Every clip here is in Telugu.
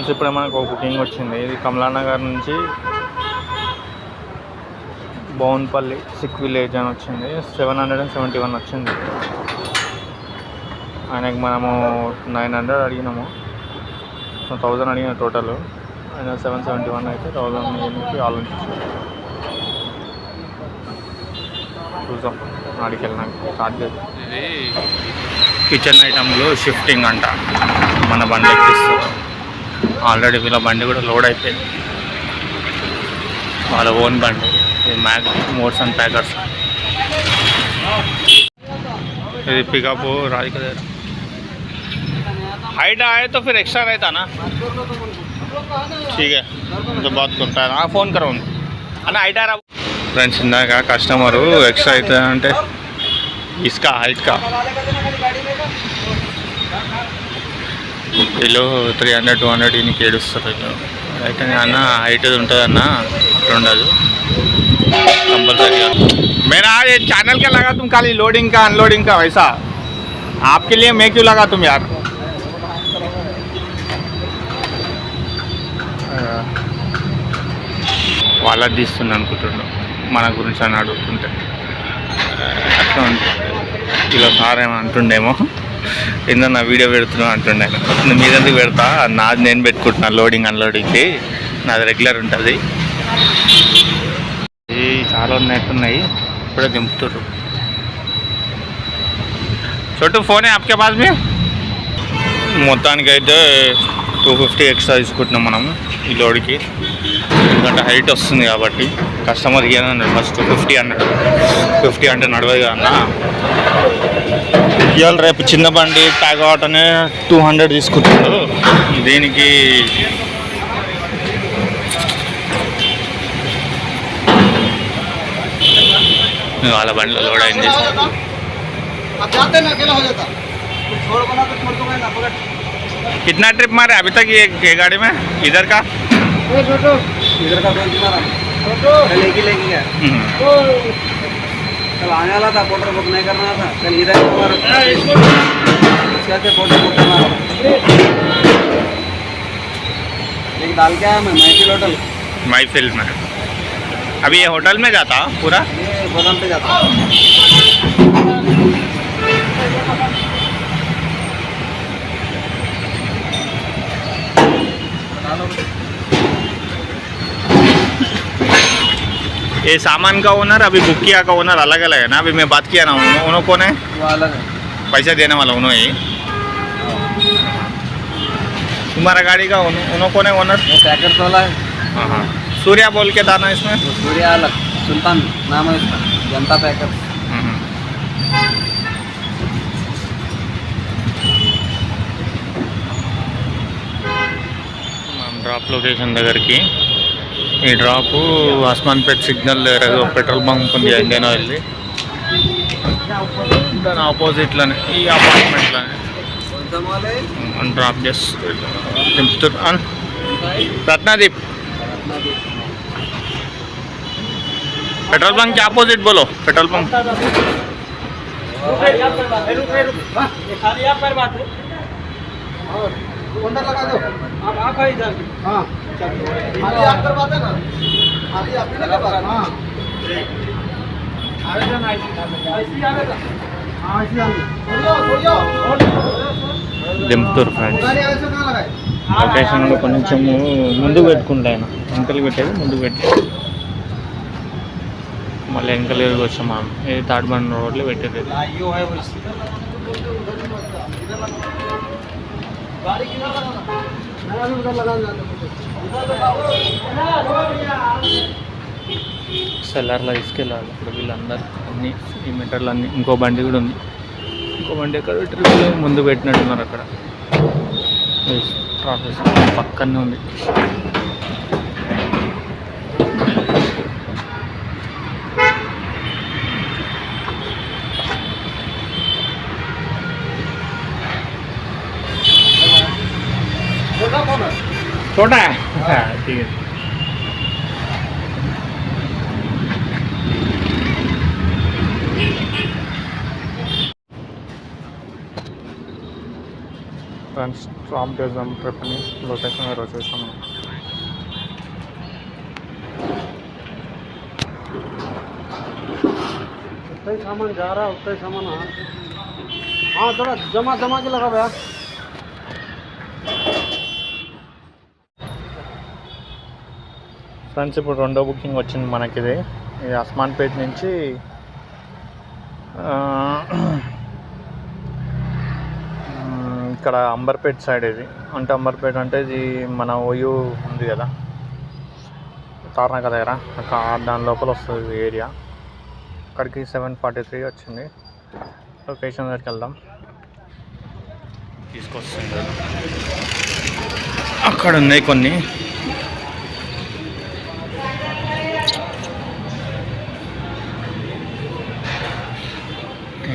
ఫ్రెండ్స్ ఇప్పుడే మనకు ఒక బుకింగ్ వచ్చింది. ఇది కమలానగర్ నుంచి బోన్పల్లి సిక్ విలేజ్ అని వచ్చింది. 771 వచ్చింది. ఆయనకి మనము 900 అడిగినాము, 1000 అడిగిన టోటల్. ఆయన 771 అయితే 1000 ఆలోచించారు. చూసాం ఆడికి వెళ్ళినాక స్టార్ట్ చేద్దాం. ఇది కిచెన్ ఐటమ్లో షిఫ్టింగ్ అంట. మన బండి ఎక్కిస్తారు. ఆల్రెడీ వీళ్ళ బండి కూడా లోడ్ అయిపోయింది. వాళ్ళ ఓన్ బండి. ఇది మ్యాగ్ మోర్స్ అండ్ ప్యాకర్స్. ఇది పికప్ राधिका दे रहा। हाइट आए तो फिर एक्स्ट्रा रहता ना, ठीक है तो बात करता है। हाँ फ़ोन करो అన్న హైట్ आ रहा ఫ్రెండ్స్. ఇందాక కస్టమరు ఎక్స్ట్రా అవుతుంది అంటే ఇసుక హైట్ కా వీళ్ళు 300 200 ఇనికి ఏడుస్తారు. అయితే అన్న హైట్ ఉంటుంది అన్న, అట్లా ఉండదు कंपलसरी। मेरा ये चैनल क्या लगा तुम, खाली लोडिंग का अनलोडिंग का वैसा, आपके लिए मैं क्यों लगा तुम यार। వాళ్ళది తీస్తున్నా అనుకుంటున్నాను మన గురించి అని అడుగుతుంటే అట్లా ఉంటుంది. ఇలా సార్ ఏమో అంటుండేమో, ఏందో నా వీడియో పెడుతున్నావు అంటుండే. మీరెందుకు పెడతా, నాది నేను పెట్టుకుంటున్నా లోడింగ్ అన్లోడింగ్కి, నాది రెగ్యులర్ ఉంటుంది. చాలా ఉన్నట్టున్నాయి, ఇప్పుడే దింపుతారు. छोटू फोन है आपके पास में? మొత్తానికి అయితే 250 ఎక్స్ట్రా తీసుకుంటున్నాం మనం ఈ లోడ్కి, ఎందుకంటే హైట్ వస్తుంది కాబట్టి. కస్టమర్ ఏమన్నాడు ఫస్ట్ 50 అన్నాడు. 50 అంటే నడవదు అన్న, ఇవాళ రేపు చిన్న బండి ట్యాగ్ అవటనే 200 తీసుకుంటున్నాడు. దీనికి వాళ్ళ బండిలో లోడ్ అయింది. कितना ट्रिप मारे अभी तक ये गाड़ी में? इधर का इधर का कल एक ही लेके गया। कल आने वाला था, पोर्टर बुक नहीं करना था। कल इधर पोर्टर बुक करना था। एक डाल के आया मैं महफिल होटल। महफिल में अभी ये होटल में जाता पूरा, ये गोदाम पे जाता। ये सामान का ओनर अभी बुक किया का ओनर अलग अलग है ना? अभी मैं बात किया ना, उन्होंने कौन है? वो अलग है, पैसा देने वाला उन्होंने ही। तुम्हारा गाड़ी का उन्होंने कौन है ओनर? वो पैकेट वाला है। हाँ हाँ, सूर्या बोल के था ना इसमें? सूर्या अलग, सुल्तान नाम है इसका, जनता पैकेट। డ్రాప్ లొకేషన్ దగ్గరికి. ఈ డ్రాపు ఆస్మాన్పేట్ సిగ్నల్ దగ్గర పెట్రోల్ బంక్ ఉంది, ఇండియన్ ఆయిల్ది. దాని ఆపోజిట్లోనే ఈ అపార్ట్మెంట్లోనే డ్రాప్ చేస్తారు. రత్నాదీప్ पेट्रोल पंप के अपोजिट बोलो, पेट्रोल पंप। अंदर लगा दो, आप आ गए इधर। हां खाली आप करवाते ना, खाली आप ही लगा। हां आवेगा ना, ऐसे आवेगा। हां ऐसे आवेगा, దింపుతారు ఫ్రెండ్స్. లొకేషన్లో కొంచెం ముందుకు పెట్టుకుంటా, ఆయన వెనకలు పెట్టేది ముందుకు పెట్టి మళ్ళీ వెనకలు తిరిగి వచ్చాం మనం. ఇది తాడ్బండ్ రోడ్లో పెట్టేది. సెల్లర్లో తీసుకెళ్ళాలి ఇప్పుడు వీళ్ళందరూ. అన్నీ ఈ మీటర్లు అన్నీ. ఇంకో బండి కూడా ఉంది, ఇంకో బండి ఎక్కడ పెట్టారు, ముందు పెట్టినట్టున్నారు అక్కడ. ట్రాఫిక్ పక్కనే ఉంది. छोटा है, ठीक है. ఫ్రెండ్స్ స్టాప్ చేద్దాం ట్రిప్ని. లొకేషన్ వేరే వచ్చేసాము. उतना ही सामान जा रहा है, उतना ही सामान हाँ थोड़ा जमा जमा के लगा भैया. ఫ్రెండ్స్ ఇప్పుడు రెండో బుకింగ్ వచ్చింది మనకి. ఇది అస్మాన్పేట నుంచి ఇక్కడ అంబర్పేట సైడ్. ఇది అంటే అంబర్పేట అంటే ఇది మన ఓయూ ఉంది కదా, తార్నాక దగ్గర, దాని లోపల వస్తుంది ఏరియా. అక్కడికి 7:43 వచ్చింది. లొకేషన్ దగ్గరికి వెళ్దాం. తీసుకొస్తుంది అక్కడ ఉన్నాయి కొన్ని.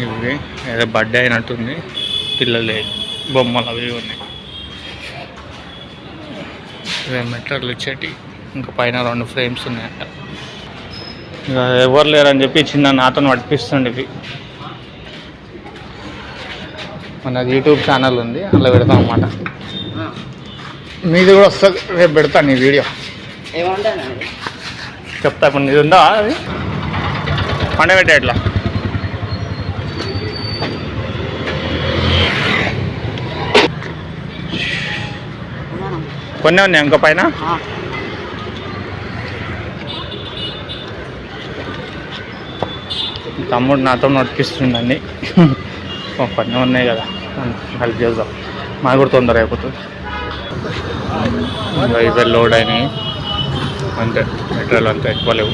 ఇవి ఏదో బర్త్డే అయినట్టుంది. పిల్లలు బొమ్మలు అవి ఉన్నాయి. ఇవే మెటీరియల్ ఇచ్చేటి. ఇంకా పైన 2 ఫ్రేమ్స్ ఉన్నాయంట. ఇంకా ఎవరు లేరని చెప్పి చిన్న నాతో నడిపిస్తుండే. ఇవి మనది యూట్యూబ్ ఛానల్ ఉంది, అలా పెడతాం అన్నమాట. మీది కూడా వస్తుంది, రేపు పెడతాను నీ వీడియో. చెప్తా. ఇప్పుడు నీది ఉందా అది పండబెట్టే ఎట్లా? కొన్ని ఉన్నాయి ఇంకా పైన. తమ్ముడు నాతో నడిపిస్తుండండి. కొన్ని ఉన్నాయి కదా, హెల్ప్ చేద్దాం. మాకు కూడా తొందర అయిపోతుంది. ఇంకా ఇవే లోడ్ అయినాయి అంతే. మెటీరియల్ అంతా ఎక్కువ లేవు,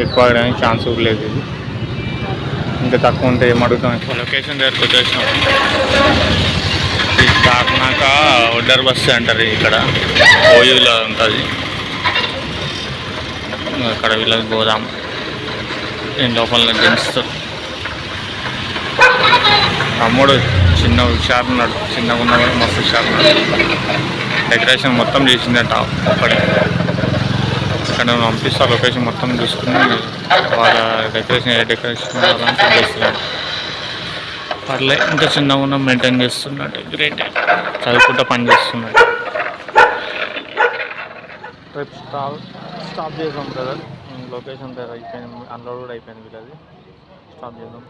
ఎక్కువ అవడానికి ఛాన్స్ లేదు. ఇది ఇంకా తక్కువ ఉంటే ఏం అడుగుతాం. ఎక్కువ లొకేషన్ దగ్గరకు వచ్చేసినాం. ఇది తార్నాక ఒడ్డర్ బస్సు అంటారు ఇక్కడ, ఓయూలో ఉంటుంది. అక్కడ వీళ్ళకి పోదాం. నేను లోపల దించుతారు. తమ్ముడు చిన్న హుషారు ఉన్నాడు, చిన్నగా ఉన్నా కూడా మస్తు హుషారు ఉన్నాడు. డెకరేషన్ మొత్తం చేసిందట ఒక్కడే. ఇక్కడ నేను పంపిస్తా, లొకేషన్ మొత్తం చూసుకుని వాళ్ళ డెకరేషన్ ఏ డెకరేషన్ వాళ్ళంతా చేస్తున్నాడు. పర్లే, ఇంకా చిన్నగా ఉన్న మెయింటైన్ చేస్తున్నాడు. గ్రేట్, చదువుకుంటూ పని చేస్తున్నాడు. రేపు స్టాప్ చేద్దాం బ్రదర్. లొకేషన్ దగ్గర అయిపోయింది, అన్లోడ్ కూడా అయిపోయింది వీళ్ళది. స్టాప్ చేద్దాం.